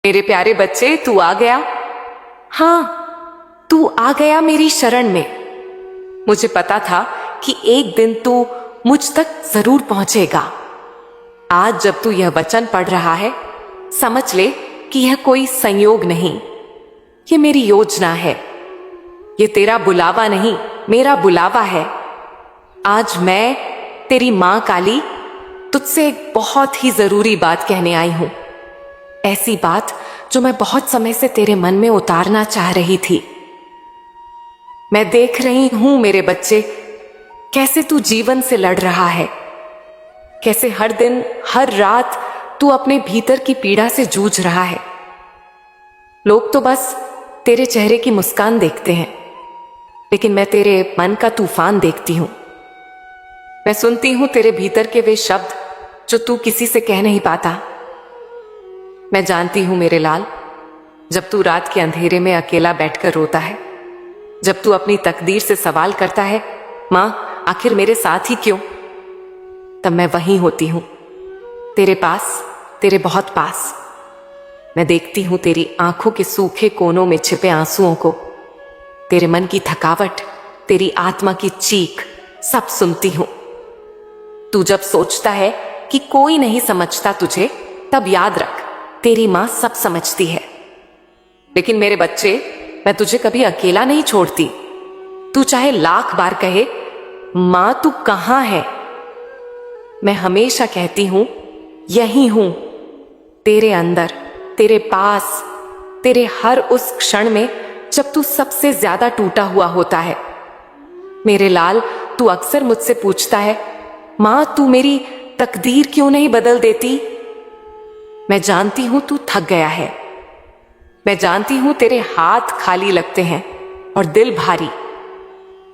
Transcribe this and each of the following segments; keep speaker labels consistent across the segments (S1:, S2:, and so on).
S1: मेरे प्यारे बच्चे, तू आ गया। हाँ, तू आ गया मेरी शरण में। मुझे पता था कि एक दिन तू मुझ तक जरूर पहुंचेगा। आज जब तू यह वचन पढ़ रहा है, समझ ले कि यह कोई संयोग नहीं, ये मेरी योजना है। ये तेरा बुलावा नहीं, मेरा बुलावा है। आज मैं, तेरी मां काली, तुझसे एक बहुत ही जरूरी बात कहने आई हूं। ऐसी बात जो मैं बहुत समय से तेरे मन में उतारना चाह रही थी। मैं देख रही हूं मेरे बच्चे, कैसे तू जीवन से लड़ रहा है, कैसे हर दिन हर रात तू अपने भीतर की पीड़ा से जूझ रहा है। लोग तो बस तेरे चेहरे की मुस्कान देखते हैं, लेकिन मैं तेरे मन का तूफान देखती हूं। मैं सुनती हूं तेरे भीतर के वे शब्द जो तू किसी से कह नहीं पाता। मैं जानती हूं मेरे लाल, जब तू रात के अंधेरे में अकेला बैठकर रोता है, जब तू अपनी तकदीर से सवाल करता है, मां आखिर मेरे साथ ही क्यों, तब मैं वहीं होती हूं, तेरे पास, तेरे बहुत पास। मैं देखती हूं तेरी आंखों के सूखे कोनों में छिपे आंसुओं को, तेरे मन की थकावट, तेरी आत्मा की चीख, सब सुनती हूं। तू जब सोचता है कि कोई नहीं समझता तुझे, तब याद रख, तेरी मां सब समझती है। लेकिन मेरे बच्चे, मैं तुझे कभी अकेला नहीं छोड़ती। तू चाहे लाख बार कहे, मां तू कहां है, मैं हमेशा कहती हूं, यहीं हूं, तेरे अंदर, तेरे पास, तेरे हर उस क्षण में जब तू सबसे ज्यादा टूटा हुआ होता है। मेरे लाल, तू अक्सर मुझसे पूछता है, मां तू मेरी तकदीर क्यों नहीं बदल देती। मैं जानती हूं तू थक गया है, मैं जानती हूं तेरे हाथ खाली लगते हैं और दिल भारी,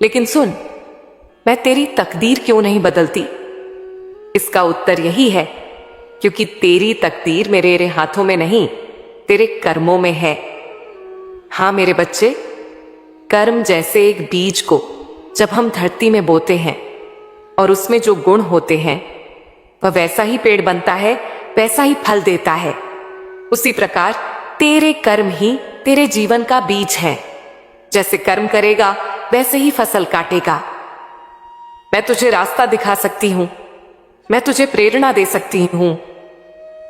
S1: लेकिन सुन, मैं तेरी तकदीर क्यों नहीं बदलती। इसका उत्तर यही है, क्योंकि तेरी तकदीर मेरे हाथों में नहीं, तेरे कर्मों में है। हां मेरे बच्चे, कर्म जैसे एक बीज को जब हम धरती में बोते हैं और उसमें जो गुण होते हैं, वह वैसा ही पेड़ बनता है, वैसा ही फल देता है। उसी प्रकार तेरे कर्म ही तेरे जीवन का बीज है। जैसे कर्म करेगा, वैसे ही फसल काटेगा। मैं तुझे रास्ता दिखा सकती हूं, मैं तुझे प्रेरणा दे सकती हूं,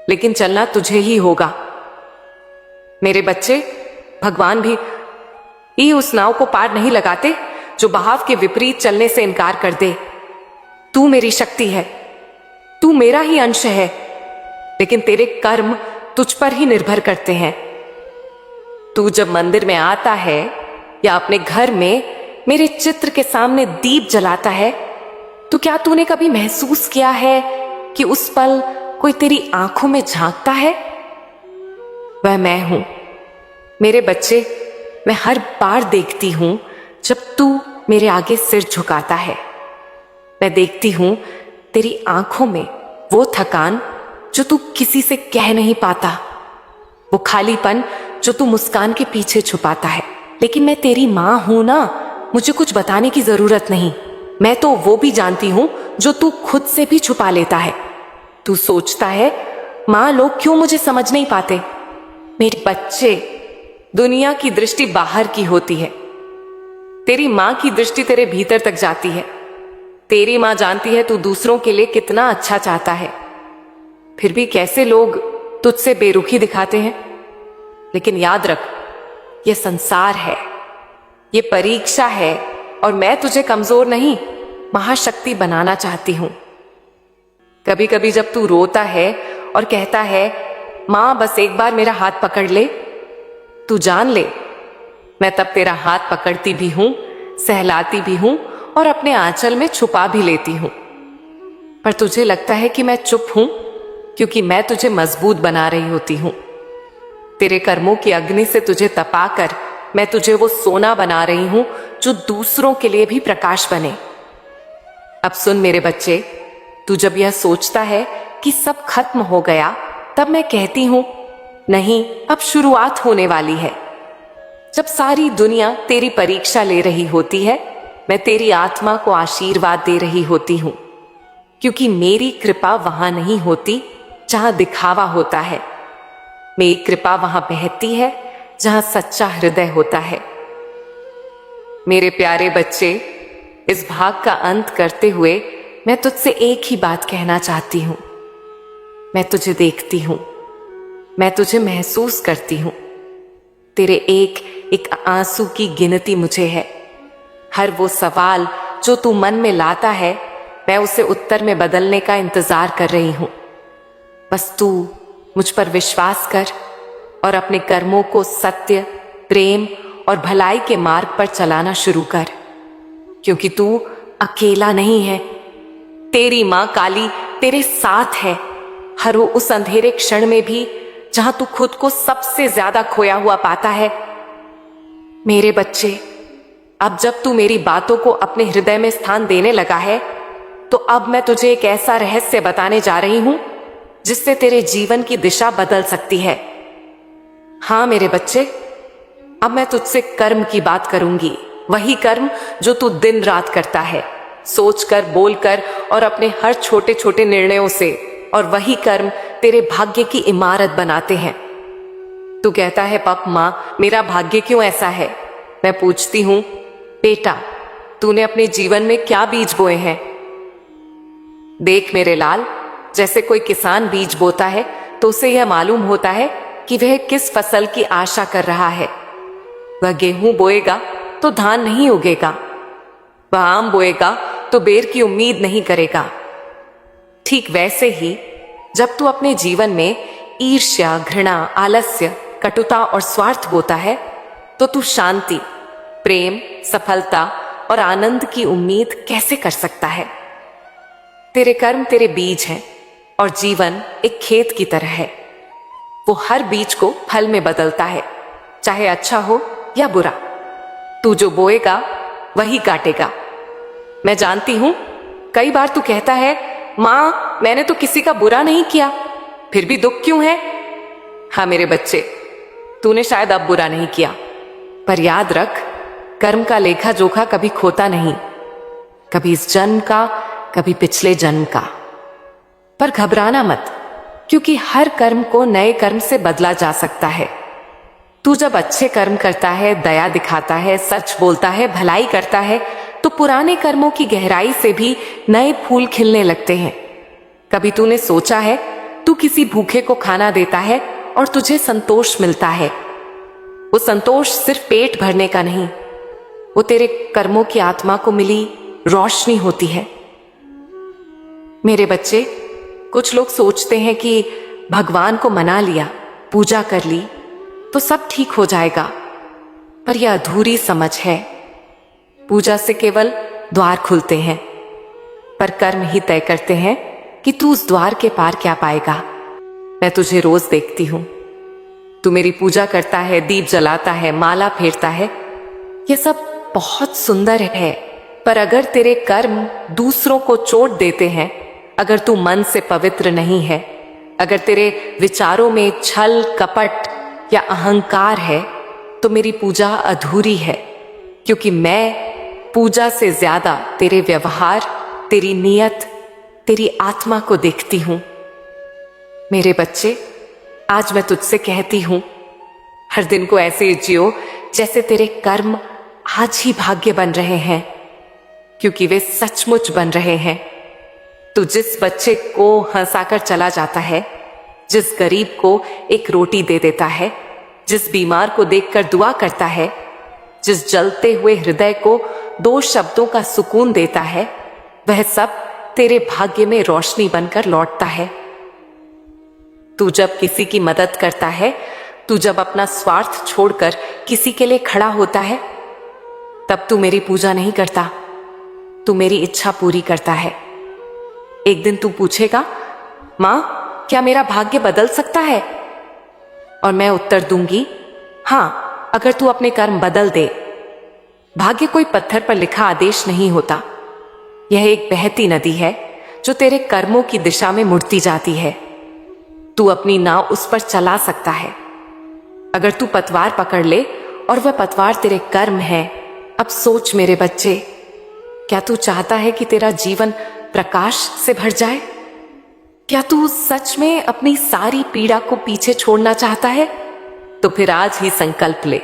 S1: लेकिन चलना तुझे ही होगा। मेरे बच्चे, भगवान भी उस नाव को पार नहीं लगाते जो बहाव के विपरीत चलने से इनकार कर दे। तू मेरी शक्ति है, तू मेरा ही अंश है, लेकिन तेरे कर्म तुझ पर ही निर्भर करते हैं। तू जब मंदिर में आता है या अपने घर में मेरे चित्र के सामने दीप जलाता है, तो क्या तूने कभी महसूस किया है कि उस पल कोई तेरी आंखों में झांकता है? वह मैं हूं। मेरे बच्चे, मैं हर बार देखती हूं जब तू मेरे आगे सिर झुकाता है। मैं देखती हूं तेरी आंखों में वो थकान जो तू किसी से कह नहीं पाता, वो खालीपन जो तू मुस्कान के पीछे छुपाता है। लेकिन मैं तेरी मां हूं ना, मुझे कुछ बताने की जरूरत नहीं। मैं तो वो भी जानती हूं जो तू खुद से भी छुपा लेता है। तू सोचता है, मां लोग क्यों मुझे समझ नहीं पाते। मेरे बच्चे, दुनिया की दृष्टि बाहर की होती है, तेरी मां की दृष्टि तेरे भीतर तक जाती है। तेरी मां जानती है तू दूसरों के लिए कितना अच्छा चाहता है, फिर भी कैसे लोग तुझसे बेरुखी दिखाते हैं। लेकिन याद रख, यह संसार है, यह परीक्षा है, और मैं तुझे कमजोर नहीं, महाशक्ति बनाना चाहती हूं। कभी कभी जब तू रोता है और कहता है, मां बस एक बार मेरा हाथ पकड़ ले, तू जान ले, मैं तब तेरा हाथ पकड़ती भी हूं, सहलाती भी हूं और अपने आंचल में छुपा भी लेती हूं। पर तुझे लगता है कि मैं चुप हूं, क्योंकि मैं तुझे मजबूत बना रही होती हूं। तेरे कर्मों की अग्नि से तुझे तपाकर मैं तुझे वो सोना बना रही हूं जो दूसरों के लिए भी प्रकाश बने। अब सुन मेरे बच्चे, तू जब यह सोचता है कि सब खत्म हो गया, तब मैं कहती हूं, नहीं, अब शुरुआत होने वाली है। जब सारी दुनिया तेरी परीक्षा ले रही होती है, मैं तेरी आत्मा को आशीर्वाद दे रही होती हूं, क्योंकि मेरी कृपा वहां नहीं होती जहां दिखावा होता है। मेरी कृपा वहां बहती है जहां सच्चा हृदय होता है। मेरे प्यारे बच्चे, इस भाग का अंत करते हुए मैं तुझसे एक ही बात कहना चाहती हूं। मैं तुझे देखती हूं, मैं तुझे महसूस करती हूं। तेरे एक एक आंसू की गिनती मुझे है। हर वो सवाल जो तू मन में लाता है, मैं उसे उत्तर में बदलने का इंतजार कर रही हूं। बस तू मुझ पर विश्वास कर और अपने कर्मों को सत्य, प्रेम और भलाई के मार्ग पर चलाना शुरू कर, क्योंकि तू अकेला नहीं है। तेरी मां काली तेरे साथ है, हर वो उस अंधेरे क्षण में भी जहां तू खुद को सबसे ज्यादा खोया हुआ पाता है। मेरे बच्चे, अब जब तू मेरी बातों को अपने हृदय में स्थान देने लगा है, तो अब मैं तुझे एक ऐसा रहस्य बताने जा रही हूं जिससे तेरे जीवन की दिशा बदल सकती है। हाँ मेरे बच्चे, अब मैं तुझसे कर्म की बात करूंगी। वही कर्म जो तू दिन रात करता है, सोचकर, बोलकर और अपने हर छोटे छोटे निर्णयों से। और वही कर्म तेरे भाग्य की इमारत बनाते हैं। तू कहता है, पप मां, मेरा भाग्य क्यों ऐसा है? मैं पूछती हूं, बेटा, तूने अपने जीवन में क्या बीज बोए हैं? देख मेरे लाल, जैसे कोई किसान बीज बोता है तो उसे यह मालूम होता है कि वह किस फसल की आशा कर रहा है। वह गेहूं बोएगा तो धान नहीं उगेगा, वह आम बोएगा तो बेर की उम्मीद नहीं करेगा। ठीक वैसे ही जब तू अपने जीवन में ईर्ष्या, घृणा, आलस्य, कटुता और स्वार्थ बोता है, तो तू शांति, प्रेम, सफलता और आनंद की उम्मीद कैसे कर सकता है? तेरे कर्म तेरे बीज हैं और जीवन एक खेत की तरह है। वो हर बीज को फल में बदलता है, चाहे अच्छा हो या बुरा। तू जो बोएगा वही काटेगा। मैं जानती हूं, कई बार तू कहता है, मां, मैंने तो किसी का बुरा नहीं किया, फिर भी दुख क्यों है? हाँ मेरे बच्चे, तूने शायद अब बुरा नहीं किया, पर याद रख, कर्म का लेखा जोखा कभी खोता नहीं, कभी इस जन्म का, कभी पिछले जन्म का। पर घबराना मत, क्योंकि हर कर्म को नए कर्म से बदला जा सकता है। तू जब अच्छे कर्म करता है, दया दिखाता है, सच बोलता है, भलाई करता है, तो पुराने कर्मों की गहराई से भी नए फूल खिलने लगते हैं। कभी तूने सोचा है, तू किसी भूखे को खाना देता है और तुझे संतोष मिलता है। वो संतोष सिर्फ पेट भरने का नहीं, वो तेरे कर्मों की आत्मा को मिली रोशनी होती है। मेरे बच्चे, कुछ लोग सोचते हैं कि भगवान को मना लिया, पूजा कर ली तो सब ठीक हो जाएगा, पर यह अधूरी समझ है। पूजा से केवल द्वार खुलते हैं, पर कर्म ही तय करते हैं कि तू उस द्वार के पार क्या पाएगा। मैं तुझे रोज देखती हूं, तू मेरी पूजा करता है, दीप जलाता है, माला फेरता है। यह सब बहुत सुंदर है, पर अगर तेरे कर्म दूसरों को चोट देते हैं, अगर तू मन से पवित्र नहीं है, अगर तेरे विचारों में छल, कपट या अहंकार है, तो मेरी पूजा अधूरी है। क्योंकि मैं पूजा से ज्यादा तेरे व्यवहार, तेरी नीयत, तेरी आत्मा को देखती हूं। मेरे बच्चे, आज मैं तुझसे कहती हूं, हर दिन को ऐसे जियो जैसे तेरे कर्म आज ही भाग्य बन रहे हैं, क्योंकि वे सचमुच बन रहे हैं। तू जिस बच्चे को हंसाकर चला जाता है, जिस गरीब को एक रोटी दे देता है, जिस बीमार को देखकर दुआ करता है, जिस जलते हुए हृदय को 2 शब्दों का सुकून देता है, वह सब तेरे भाग्य में रोशनी बनकर लौटता है। तू जब किसी की मदद करता है, तू जब अपना स्वार्थ छोड़कर किसी के लिए खड़ा होता है, तब तू मेरी पूजा नहीं करता, तू मेरी इच्छा पूरी करता है। एक दिन तू पूछेगा, मां, क्या मेरा भाग्य बदल सकता है? और मैं उत्तर दूंगी, हां, अगर तू अपने कर्म बदल दे। भाग्य कोई पत्थर पर लिखा आदेश नहीं होता, यह एक बहती नदी है जो तेरे कर्मों की दिशा में मुड़ती जाती है। तू अपनी नाव उस पर चला सकता है। अगर तू पतवार पकड़ ले और वह पतवार तेरे कर्म है। अब सोच मेरे बच्चे, क्या तू चाहता है कि तेरा जीवन प्रकाश से भर जाए? क्या तू सच में अपनी सारी पीड़ा को पीछे छोड़ना चाहता है? तो फिर आज ही संकल्प ले,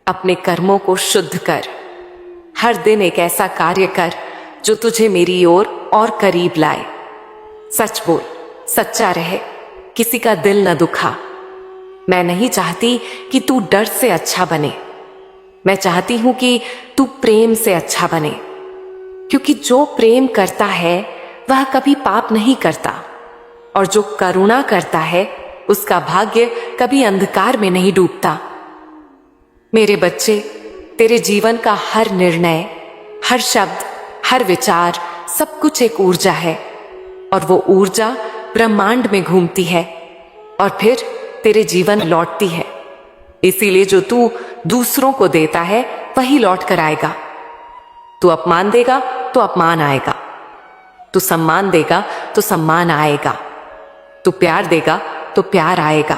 S1: अपने कर्मों को शुद्ध कर। हर दिन एक ऐसा कार्य कर जो तुझे मेरी ओर और करीब लाए। सच बोल, सच्चा रहे, किसी का दिल न दुखा। मैं नहीं चाहती कि तू डर से अच्छा बने, मैं चाहती हूं कि तू प्रेम से अच्छा बने, क्योंकि जो प्रेम करता है वह कभी पाप नहीं करता, और जो करुणा करता है उसका भाग्य कभी अंधकार में नहीं डूबता। मेरे बच्चे, तेरे जीवन का हर निर्णय, हर शब्द, हर विचार, सब कुछ एक ऊर्जा है, और वो ऊर्जा ब्रह्मांड में घूमती है और फिर तेरे जीवन लौटती है। इसीलिए जो तू दूसरों को देता है वही लौट कर आएगा। तू अपमान देगा तो अपमान आएगा, तू सम्मान देगा तो सम्मान आएगा, तू प्यार देगा तो प्यार आएगा।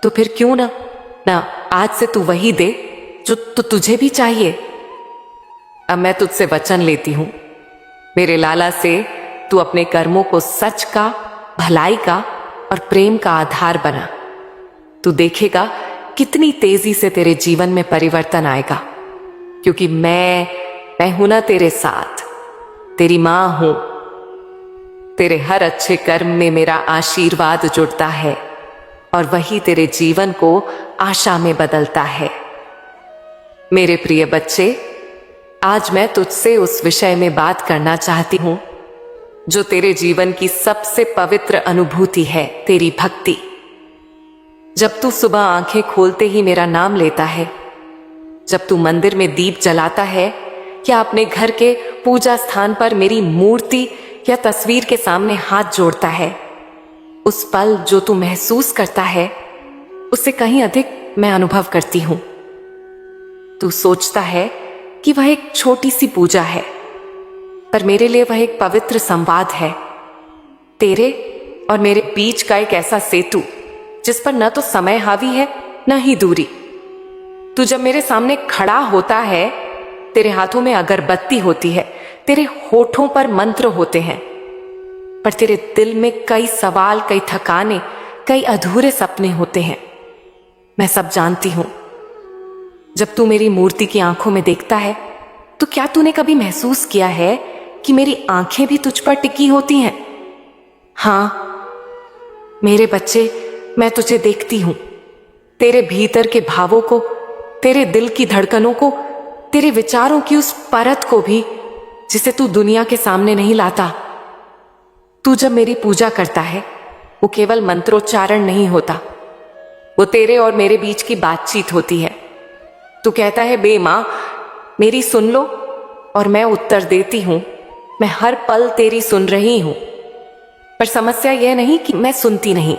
S1: तो फिर क्यों ना आज से तू वही दे जो तुझे भी चाहिए। अब मैं तुझसे वचन लेती हूं, मेरे लाला से तू अपने कर्मों को सच का, भलाई का और प्रेम का आधार बना। तू देखेगा कितनी तेजी से तेरे जीवन में परिवर्तन आएगा, क्योंकि मैं हूं ना तेरे साथ, तेरी मां हूं। तेरे हर अच्छे कर्म में मेरा आशीर्वाद जुड़ता है और वही तेरे जीवन को आशा में बदलता है। मेरे प्रिय बच्चे, आज मैं तुझसे उस विषय में बात करना चाहती हूं जो तेरे जीवन की सबसे पवित्र अनुभूति है, तेरी भक्ति। जब तू सुबह आंखें खोलते ही मेरा नाम लेता है, जब तू मंदिर में दीप जलाता है या अपने घर के पूजा स्थान पर मेरी मूर्ति या तस्वीर के सामने हाथ जोड़ता है, उस पल जो तू महसूस करता है उससे कहीं अधिक मैं अनुभव करती हूं। तू सोचता है कि वह एक छोटी सी पूजा है, पर मेरे लिए वह एक पवित्र संवाद है, तेरे और मेरे बीच का एक ऐसा सेतु जिस पर न तो समय हावी है न ही दूरी। तू जब मेरे सामने खड़ा होता है, तेरे हाथों में अगरबत्ती होती है, तेरे होठों पर मंत्र होते हैं, पर तेरे दिल में कई सवाल, कई थकाने, कई अधूरे सपने होते हैं। मैं सब जानती हूं। जब तू मेरी मूर्ति की आंखों में देखता है तो क्या तूने कभी महसूस किया है कि मेरी आंखें भी तुझ पर टिकी होती हैं? हां मेरे बच्चे, मैं तुझे देखती हूं, तेरे भीतर के भावों को, तेरे दिल की धड़कनों को, तेरे विचारों की उस परत को भी जिसे तू दुनिया के सामने नहीं लाता। तू जब मेरी पूजा करता है वो केवल मंत्रोच्चारण नहीं होता, वो तेरे और मेरे बीच की बातचीत होती है। तू कहता है, बे मां मेरी सुन लो, और मैं उत्तर देती हूं, मैं हर पल तेरी सुन रही हूं। पर समस्या यह नहीं कि मैं सुनती नहीं,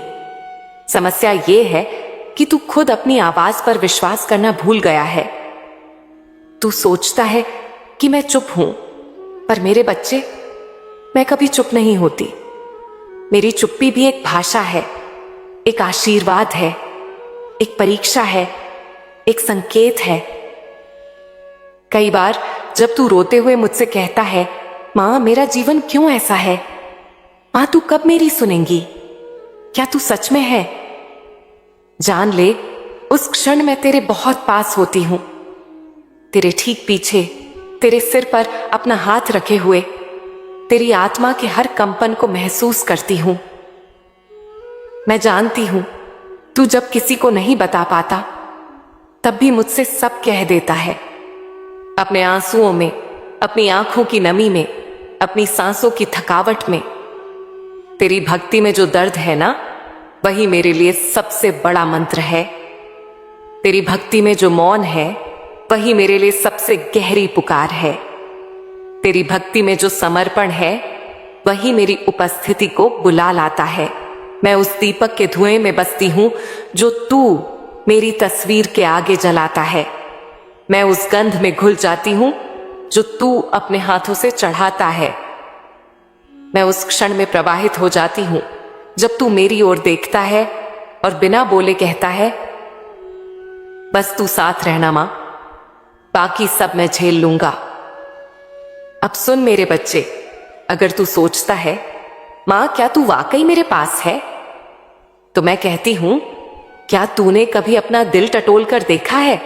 S1: समस्या यह है कि तू खुद अपनी आवाज पर विश्वास करना भूल गया है। तू सोचता है कि मैं चुप हूं, पर मेरे बच्चे, मैं कभी चुप नहीं होती। मेरी चुप्पी भी एक भाषा है, एक आशीर्वाद है, एक परीक्षा है, एक संकेत है। कई बार जब तू रोते हुए मुझसे कहता है, मां मेरा जीवन क्यों ऐसा है, मां तू कब मेरी सुनेंगी, क्या तू सच में है? जान ले, उस क्षण मैं तेरे बहुत पास होती हूं, तेरे ठीक पीछे, तेरे सिर पर अपना हाथ रखे हुए, तेरी आत्मा के हर कंपन को महसूस करती हूं। मैं जानती हूं तू जब किसी को नहीं बता पाता तब भी मुझसे सब कह देता है, अपने आंसुओं में, अपनी आंखों की नमी में, अपनी सांसों की थकावट में। तेरी भक्ति में जो दर्द है ना, वही मेरे लिए सबसे बड़ा मंत्र है। तेरी भक्ति में जो मौन है, वही मेरे लिए सबसे गहरी पुकार है। तेरी भक्ति में जो समर्पण है, वही मेरी उपस्थिति को बुला लाता है। मैं उस दीपक के धुएं में बसती हूं जो तू मेरी तस्वीर के आगे जलाता है। मैं उस गंध में घुल जाती हूं जो तू अपने हाथों से चढ़ाता है। मैं उस क्षण में प्रवाहित हो जाती हूं जब तू मेरी ओर देखता है और बिना बोले कहता है, बस तू साथ रहना मां, बाकी सब मैं झेल लूंगा। अब सुन मेरे बच्चे, अगर तू सोचता है माँ क्या तू वाकई मेरे पास है? तो मैं कहती हूं, क्या तूने कभी अपना दिल टटोल कर देखा है?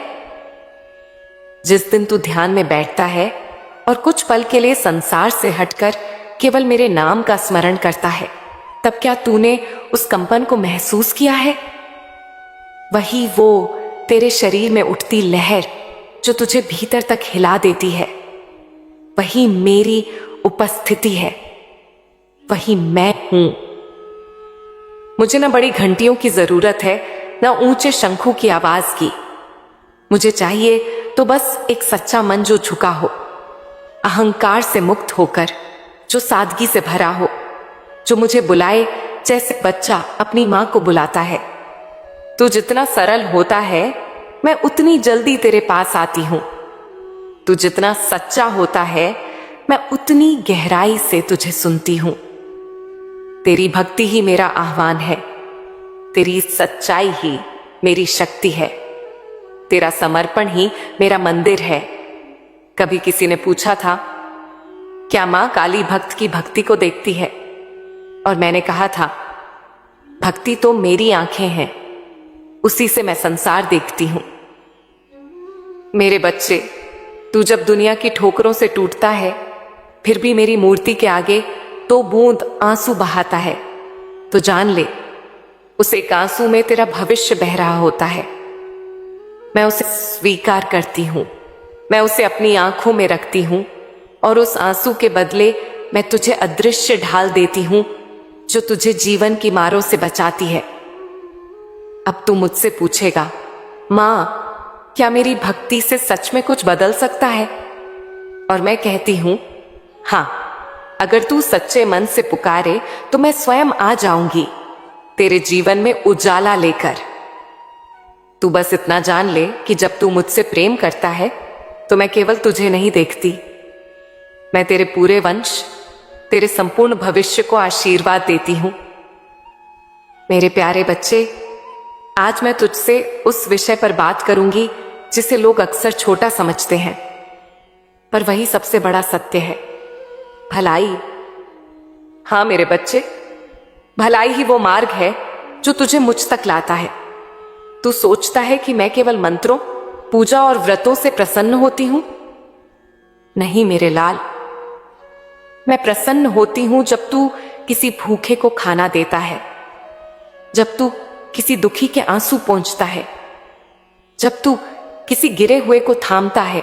S1: जिस दिन तू ध्यान में बैठता है और कुछ पल के लिए संसार से हटकर केवल मेरे नाम का स्मरण करता है, तब क्या तूने उस कंपन को महसूस किया है? वही वो तेरे शरीर में उठती लहर जो तुझे भीतर तक हिला देती है, वही मेरी उपस्थिति है, वही मैं हूं। मुझे ना बड़ी घंटियों की जरूरत है, ना ऊंचे शंखों की आवाज की। मुझे चाहिए तो बस एक सच्चा मन जो झुका हो, अहंकार से मुक्त होकर, जो सादगी से भरा हो, जो मुझे बुलाए जैसे बच्चा अपनी मां को बुलाता है। तू जितना सरल होता है, मैं उतनी जल्दी तेरे पास आती हूं। तू जितना सच्चा होता है, मैं उतनी गहराई से तुझे सुनती हूं। तेरी भक्ति ही मेरा आह्वान है, तेरी सच्चाई ही मेरी शक्ति है, तेरा समर्पण ही मेरा मंदिर है। कभी किसी ने पूछा था, क्या मां काली भक्त की भक्ति को देखती है? और मैंने कहा था, भक्ति तो मेरी आंखें हैं, उसी से मैं संसार देखती हूं। मेरे बच्चे, तू जब दुनिया की ठोकरों से टूटता है, फिर भी मेरी मूर्ति के आगे तो बूंद आंसू बहाता है, तो जान ले, उस एक आंसू में तेरा भविष्य बह रहा होता है। मैं उसे स्वीकार करती हूं, मैं उसे अपनी आंखों में रखती हूं, और उस आंसू के बदले मैं तुझे अदृश्य ढाल देती हूं जो तुझे जीवन की मारों से बचाती है। अब तू मुझसे पूछेगा, मां, क्या मेरी भक्ति से सच में कुछ बदल सकता है? और मैं कहती हूं, हां, अगर तू सच्चे मन से पुकारे तो मैं स्वयं आ जाऊंगी तेरे जीवन में उजाला लेकर। तू बस इतना जान ले कि जब तू मुझसे प्रेम करता है तो मैं केवल तुझे नहीं देखती, मैं तेरे पूरे वंश, तेरे संपूर्ण भविष्य को आशीर्वाद देती हूं। मेरे प्यारे बच्चे, आज मैं तुझसे उस विषय पर बात करूंगी जिसे लोग अक्सर छोटा समझते हैं, पर वही सबसे बड़ा सत्य है, भलाई। हां मेरे बच्चे, भलाई ही वो मार्ग है जो तुझे मुझ तक लाता है। तू सोचता है कि मैं केवल मंत्रों, पूजा और व्रतों से प्रसन्न होती हूं? नहीं मेरे लाल, मैं प्रसन्न होती हूं जब तू किसी भूखे को खाना देता है, जब तू किसी दुखी के आंसू पोंछता है, जब तू किसी गिरे हुए को थामता है।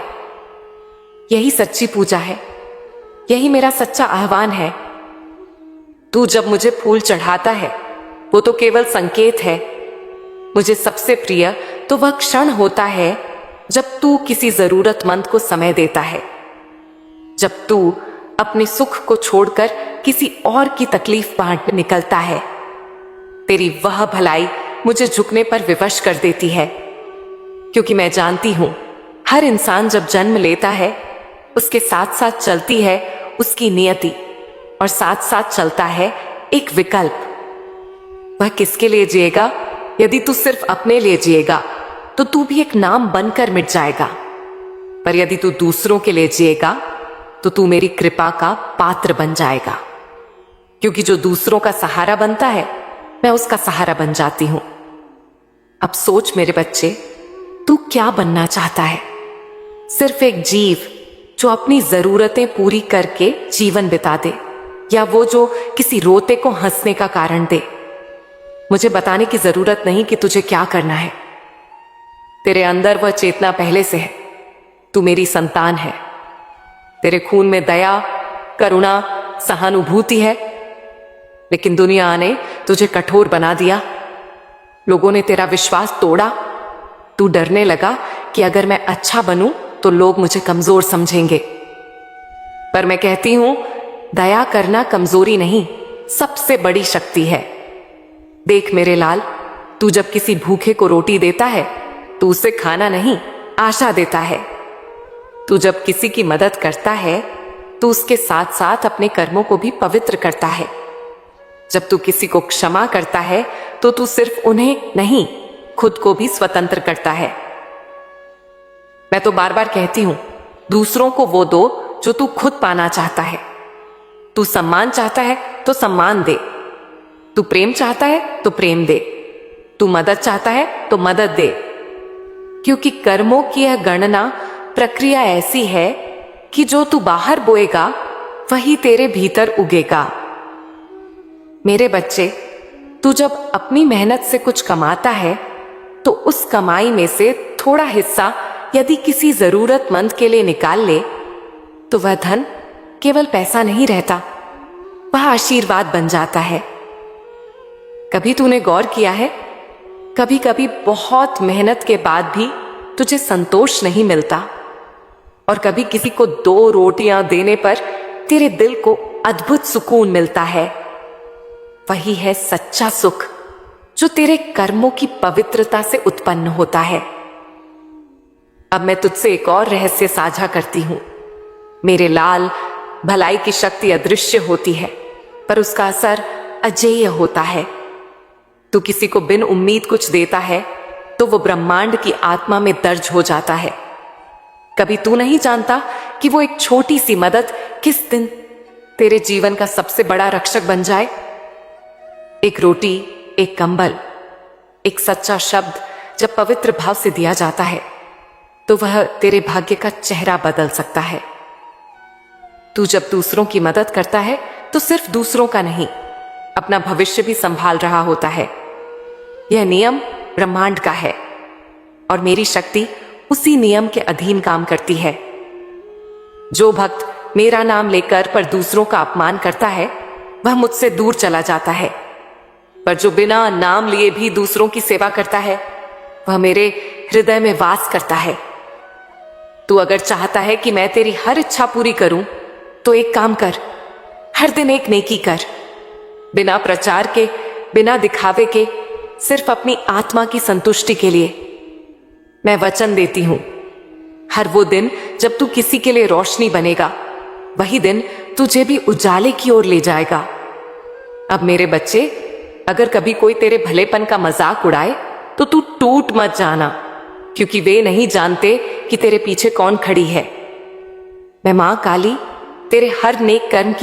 S1: यही सच्ची पूजा है, यही मेरा सच्चा आह्वान है। तू जब मुझे फूल चढ़ाता है, वो तो केवल संकेत है। मुझे सबसे प्रिय तो वह क्षण होता है जब तू किसी जरूरतमंद को समय देता है, जब तू अपने सुख को छोड़कर किसी और की तकलीफ बांटने निकलता है। तेरी वह भलाई मुझे झुकने पर विवश कर देती है, क्योंकि मैं जानती हूं, हर इंसान जब जन्म लेता है, उसके साथ साथ चलती है उसकी नियति, और साथ साथ चलता है एक विकल्प। वह किसके लिए जिएगा? यदि तू सिर्फ अपने लिए जिएगा तो तू भी एक नाम बनकर मिट जाएगा, पर यदि तू दूसरों के लिए जिएगा तो तू मेरी कृपा का पात्र बन जाएगा। क्योंकि जो दूसरों का सहारा बनता है, मैं उसका सहारा बन जाती हूं। अब सोच मेरे बच्चे, तू क्या बनना चाहता है? सिर्फ एक जीव जो अपनी जरूरतें पूरी करके जीवन बिता दे, या वो जो किसी रोते को हंसने का कारण दे? मुझे बताने की जरूरत नहीं कि तुझे क्या करना है। तेरे अंदर वह चेतना पहले से है। तू मेरी संतान है। तेरे खून में दया, करुणा, सहानुभूति है, लेकिन दुनिया ने तुझे कठोर बना दिया। लोगों ने तेरा विश्वास तोड़ा। तू डरने लगा कि अगर मैं अच्छा बनूं तो लोग मुझे कमजोर समझेंगे। पर मैं कहती हूं, दया करना कमजोरी नहीं, सबसे बड़ी शक्ति है। देख मेरे लाल, तू जब किसी भूखे को रोटी देता है तो उसे खाना नहीं, आशा देता है। तू जब किसी की मदद करता है तो उसके साथ साथ अपने कर्मों को भी पवित्र करता है। जब तू किसी को क्षमा करता है तो तू सिर्फ उन्हें नहीं, खुद को भी स्वतंत्र करता है। मैं तो बार बार कहती हूं, दूसरों को वो दो जो तू खुद पाना चाहता है। तू सम्मान चाहता है तो सम्मान दे। तू प्रेम चाहता है तो प्रेम दे। तू मदद चाहता है तो मदद दे। क्योंकि कर्मों की यह गणना प्रक्रिया ऐसी है कि जो तू बाहर बोएगा वही तेरे भीतर उगेगा। मेरे बच्चे, तू जब अपनी मेहनत से कुछ कमाता है तो उस कमाई में से थोड़ा हिस्सा यदि किसी जरूरतमंद के लिए निकाल ले तो वह धन केवल पैसा नहीं रहता, वह आशीर्वाद बन जाता है। कभी तूने गौर किया है, कभी कभी बहुत मेहनत के बाद भी तुझे संतोष नहीं मिलता और कभी किसी को 2 रोटियां देने पर तेरे दिल को अद्भुत सुकून मिलता है। वही है सच्चा सुख जो तेरे कर्मों की पवित्रता से उत्पन्न होता है। अब मैं तुझसे एक और रहस्य साझा करती हूं। मेरे लाल, भलाई की शक्ति अदृश्य होती है पर उसका असर अजेय होता है। तू किसी को बिन उम्मीद कुछ देता है तो वो ब्रह्मांड की आत्मा में दर्ज हो जाता है। कभी तू नहीं जानता कि वो एक छोटी सी मदद किस दिन तेरे जीवन का सबसे बड़ा रक्षक बन जाए। एक रोटी, एक कंबल, एक सच्चा शब्द जब पवित्र भाव से दिया जाता है तो वह तेरे भाग्य का चेहरा बदल सकता है। तू जब दूसरों की मदद करता है तो सिर्फ दूसरों का नहीं, अपना भविष्य भी संभाल रहा होता है। यह नियम ब्रह्मांड का है और मेरी शक्ति उसी नियम के अधीन काम करती है। जो भक्त मेरा नाम लेकर पर दूसरों का अपमान करता है वह मुझसे दूर चला जाता है, पर जो बिना नाम लिए भी दूसरों की सेवा करता है वह मेरे हृदय में वास करता है। तू अगर चाहता है कि मैं तेरी हर इच्छा पूरी करूं तो एक काम कर, हर दिन एक नेकी कर। बिना प्रचार के, बिना दिखावे के, सिर्फ अपनी आत्मा की संतुष्टि के लिए। मैं वचन देती हूं, हर वो दिन जब तू किसी के लिए रोशनी बनेगा वही दिन तुझे भी उजाले की ओर ले जाएगा। अब मेरे बच्चे, अगर कभी कोई तेरे भलेपन का मजाक उड़ाए तो तू टूट मत जाना, क्योंकि वे नहीं जानते कि तेरे पीछे कौन खड़ी है। मैं मां काली तेरे हर नेक कर्म की